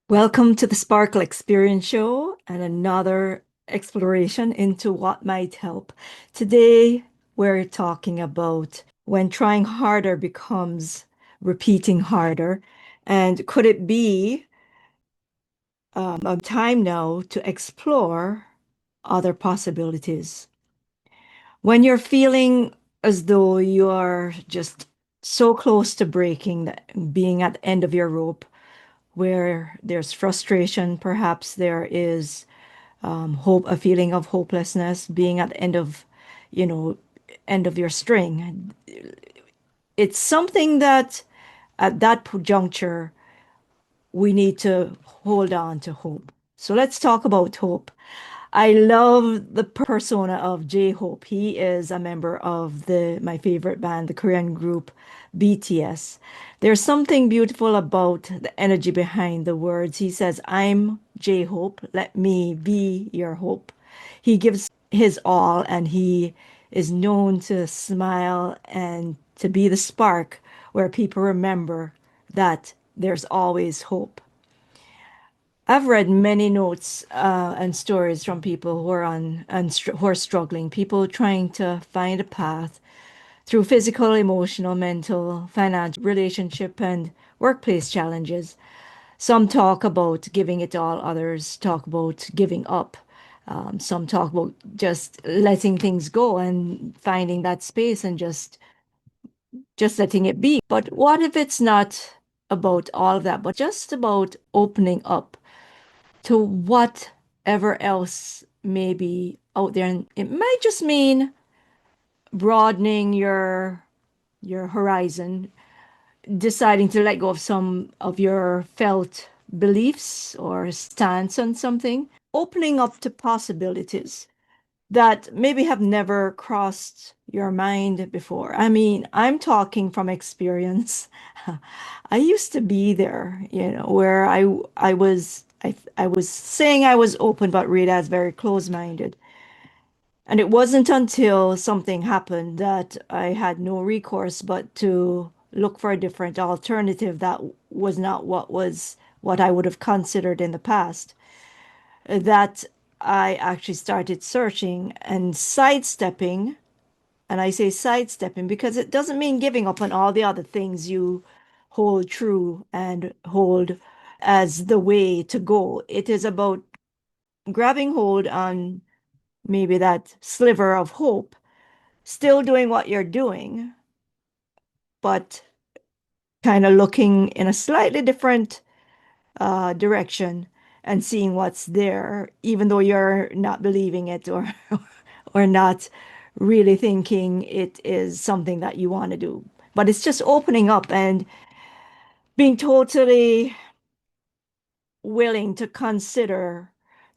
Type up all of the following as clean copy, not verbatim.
Welcome to the Sparkle Experience Show and another exploration into what might help. Today, we're talking about when trying harder becomes repeating harder. And could it be a time now to explore other possibilities? When you're feeling as though you are just so close to breaking, being at the end of your rope, where there's frustration, perhaps there is hope, a feeling of hopelessness, being at the end of, you know, end of your string. It's something that at that juncture we need to hold on to hope. So let's talk about hope. I love the persona of J-Hope. He is a member of my favorite band, the Korean group BTS. There's something beautiful about the energy behind the words. He says, "I'm J-Hope. Let me be your hope." He gives his all and he is known to smile and to be the spark where people remember that there's always hope. I've read many notes and stories from people who are who are struggling, people trying to find a path through physical, emotional, mental, financial, relationship, and workplace challenges. Some talk about giving it all, others talk about giving up. Some talk about just letting things go and finding that space and just letting it be. But what if it's not about all of that, but just about opening up to whatever else may be out there. And it might just mean broadening your horizon, deciding to let go of some of your felt beliefs or stance on something, opening up to possibilities that maybe have never crossed your mind before. I mean, I'm talking from experience. I used to be there, where I was saying I was open, but really I was very closed-minded. And it wasn't until something happened that I had no recourse but to look for a different alternative that was not what I would have considered in the past, that I actually started searching and sidestepping. And I say sidestepping because it doesn't mean giving up on all the other things you hold true and hold as the way to go. It is about grabbing hold on maybe that sliver of hope, still doing what you're doing, but kind of looking in a slightly different direction and seeing what's there, even though you're not believing it or or not really thinking it is something that you want to do. But it's just opening up and being totally willing to consider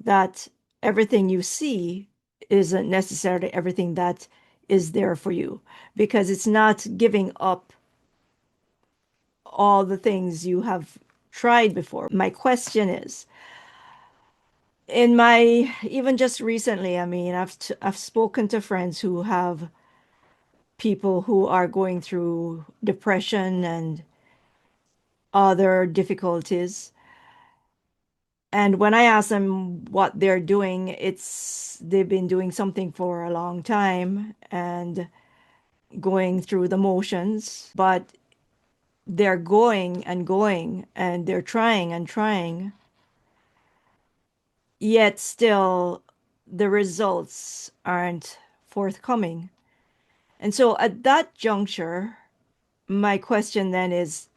that everything you see isn't necessarily everything that is there for you, because it's not giving up all the things you have tried before. My question is, in my even just recently, I mean, I've spoken to friends who have people who are going through depression and other difficulties. And when I ask them what they're doing, it's they've been doing something for a long time and going through the motions, but they're going and going and they're trying and trying, yet still the results aren't forthcoming. And so at that juncture, my question then is,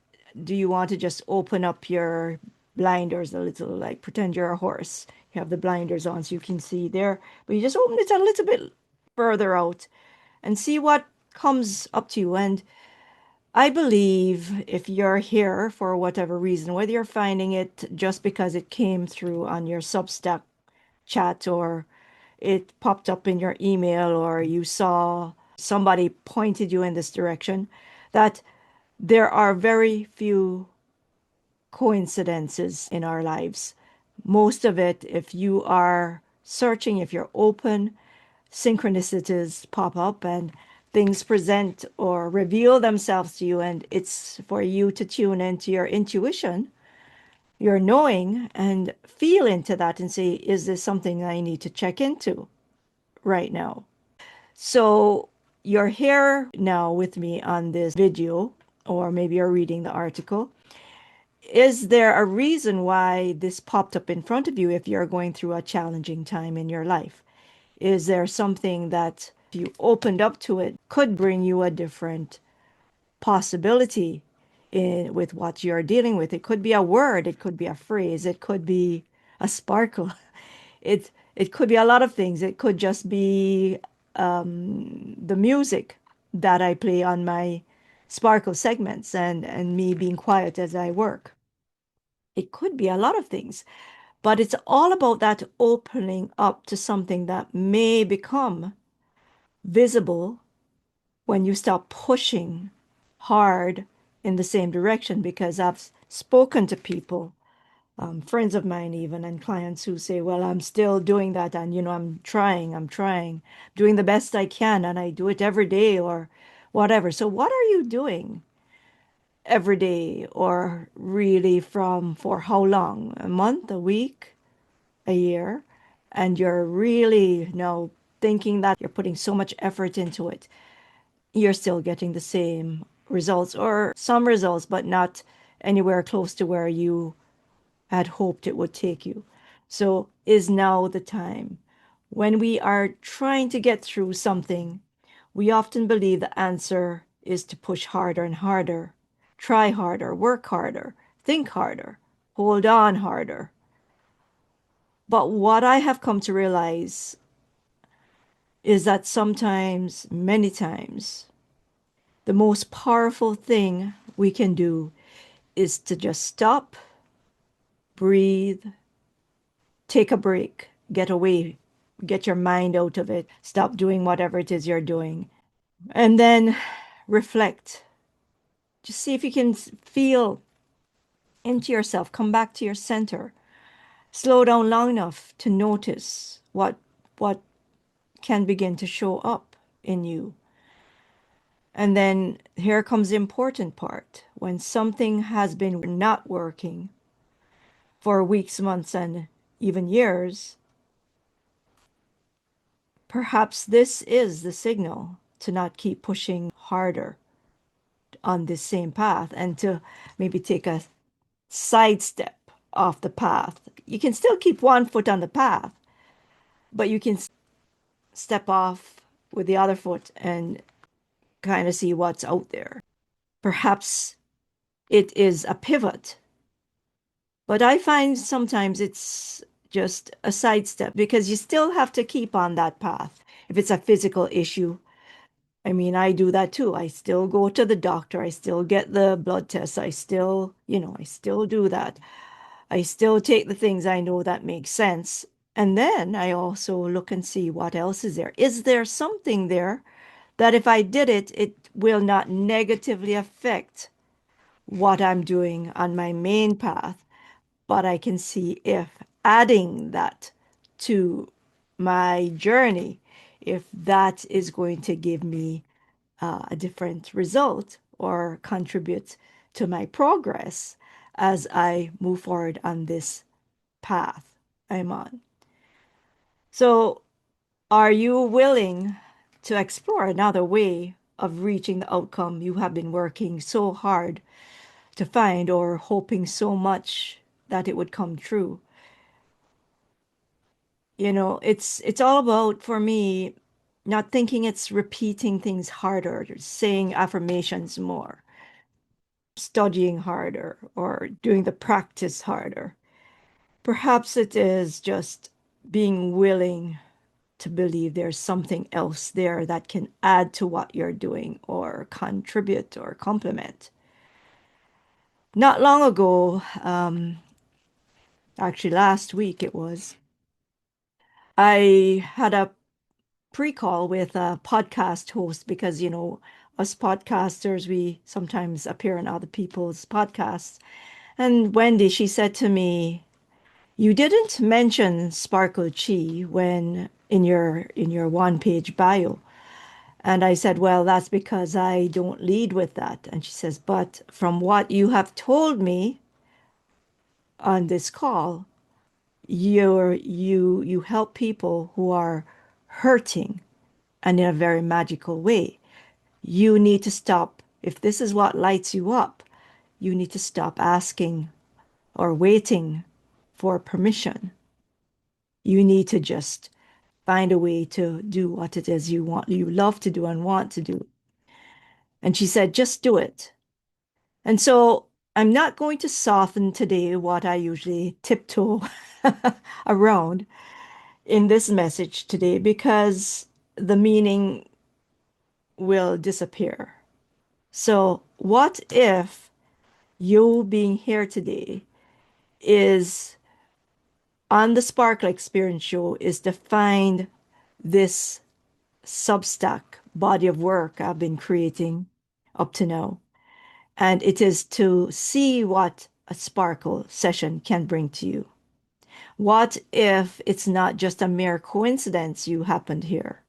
do you want to just open up your blinders a little, like pretend you're a horse? You have the blinders on so you can see there, but you just open it a little bit further out and see what comes up to you. And I believe if you're here for whatever reason, whether you're finding it just because it came through on your Substack chat or it popped up in your email or you saw somebody pointed you in this direction, that there are very few coincidences in our lives. Most of it, if you are searching, if you're open, synchronicities pop up and things present or reveal themselves to you, and it's for you to tune into your intuition your knowing and feel into that and say, is this something I need to check into right now? So you're here now with me on this video, or maybe you're reading the article. Is there a reason why this popped up in front of you if you're going through a challenging time in your life? Is there something that if you opened up to it could bring you a different possibility in with what you're dealing with? It could be a word, it could be a phrase, it could be a sparkle. It could be a lot of things. It could just be the music that I play on my Sparkle segments and me being quiet as I work. It could be a lot of things, but it's all about that opening up to something that may become visible when you stop pushing hard in the same direction. Because I've spoken to people, friends of mine even, and clients who say, well, I'm still doing that. And, I'm trying, doing the best I can, and I do it every day or whatever. So what are you doing every day, or really for how long? A month, a week, a year? And you're really, thinking that you're putting so much effort into it, you're still getting the same results or some results, but not anywhere close to where you had hoped it would take you. So, is now the time? When we are trying to get through something, we often believe the answer is to push harder and harder, try harder, work harder, think harder, hold on harder. But what I have come to realize is that sometimes, many times, the most powerful thing we can do is to just stop, breathe, take a break, get away, get your mind out of it, stop doing whatever it is you're doing, and then reflect. Just see if you can feel into yourself, come back to your center, slow down long enough to notice what can begin to show up in you. And then here comes the important part. When something has been not working for weeks, months, and even years, perhaps this is the signal to not keep pushing harder on this same path and to maybe take a sidestep off the path. You can still keep one foot on the path, but you can step off with the other foot and kind of see what's out there. Perhaps it is a pivot, but I find sometimes it's just a sidestep because you still have to keep on that path. If it's a physical issue, I mean, I do that too. I still go to the doctor. I still get the blood tests. I still do that. I still take the things I know that make sense. And then I also look and see what else is there. Is there something there that if I did it, it will not negatively affect what I'm doing on my main path, but I can see if adding that to my journey, if that is going to give me a different result or contribute to my progress as I move forward on this path I'm on. So, are you willing to explore another way of reaching the outcome you have been working so hard to find or hoping so much that it would come true? It's all about, for me, not thinking it's repeating things harder, saying affirmations more, studying harder, or doing the practice harder. Perhaps it is just being willing to believe there's something else there that can add to what you're doing or contribute or complement. Not long ago, actually last week it was, I had a pre-call with a podcast host because, us podcasters, we sometimes appear on other people's podcasts. And Wendy, she said to me, you didn't mention Sparkle Chi when in your one-page bio. And I said, well, that's because I don't lead with that. And she says, but from what you have told me, on this call, you help people who are hurting and in a very magical way. You need to stop. If this is what lights you up, you need to stop asking or waiting for permission. You need to just find a way to do what it is you love to do and want to do. And she said, just do it. And so I'm not going to soften today what I usually tiptoe around in this message today because the meaning will disappear. So, what if you being here today is on the Sparkle Experience Show is to find this Substack body of work I've been creating up to now. And it is to see what a sparkle session can bring to you. What if it's not just a mere coincidence you happened here?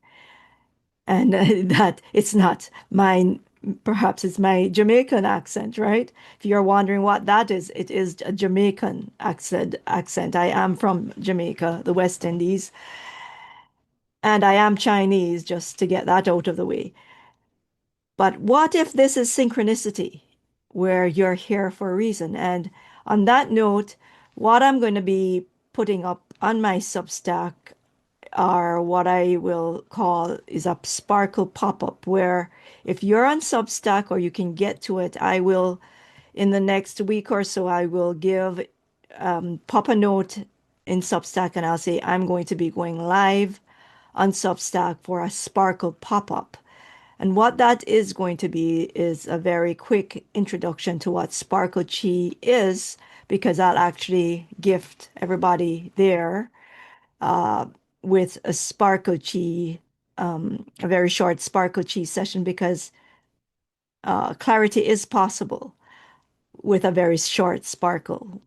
And that it's not mine, perhaps it's my Jamaican accent, right? If you're wondering what that is, it is a Jamaican accent. I am from Jamaica, the West Indies, and I am Chinese, just to get that out of the way. But what if this is synchronicity, where you're here for a reason? And on that note, what I'm going to be putting up on my Substack are what I will call is a Sparkle pop-up, where if you're on Substack or you can get to it, I will, in the next week or so, I will give pop a note in Substack and I'll say I'm going to be going live on Substack for a Sparkle pop-up. And what that is going to be is a very quick introduction to what Sparkle Chi is, because I'll actually gift everybody there with a Sparkle Chi, a very short Sparkle Chi session, because clarity is possible with a very short sparkle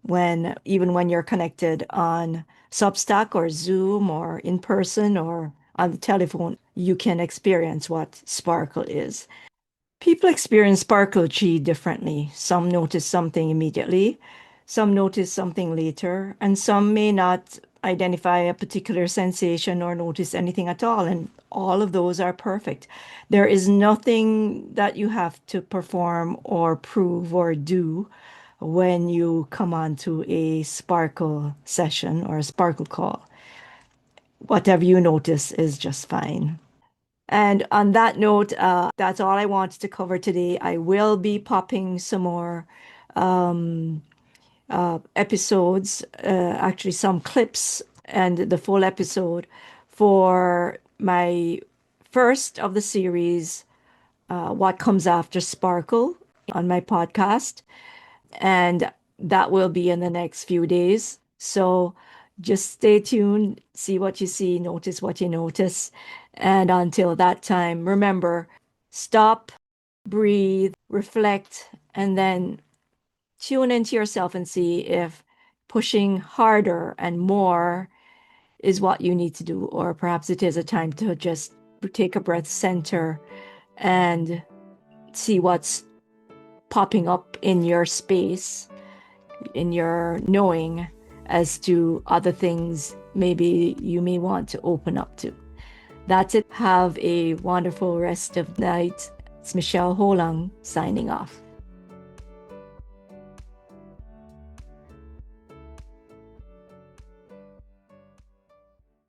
even when you're connected on Substack or Zoom or in person or on the telephone, you can experience what sparkle is. People experience sparkle chi differently. Some notice something immediately, some notice something later, and some may not identify a particular sensation or notice anything at all. And all of those are perfect. There is nothing that you have to perform or prove or do when you come onto a sparkle session or a sparkle call. Whatever you notice is just fine. And on that note, that's all I wanted to cover today. I will be popping some more episodes, actually some clips and the full episode for my first of the series, What Comes After Sparkle, on my podcast. And that will be in the next few days. So just stay tuned, see what you see, notice what you notice. And until that time, remember, stop, breathe, reflect, and then tune into yourself and see if pushing harder and more is what you need to do, or perhaps it is a time to just take a breath, center, and see what's popping up in your space, in your knowing, as to other things maybe you may want to open up to. That's it. Have a wonderful rest of the night. It's Michele Ho Lung signing off.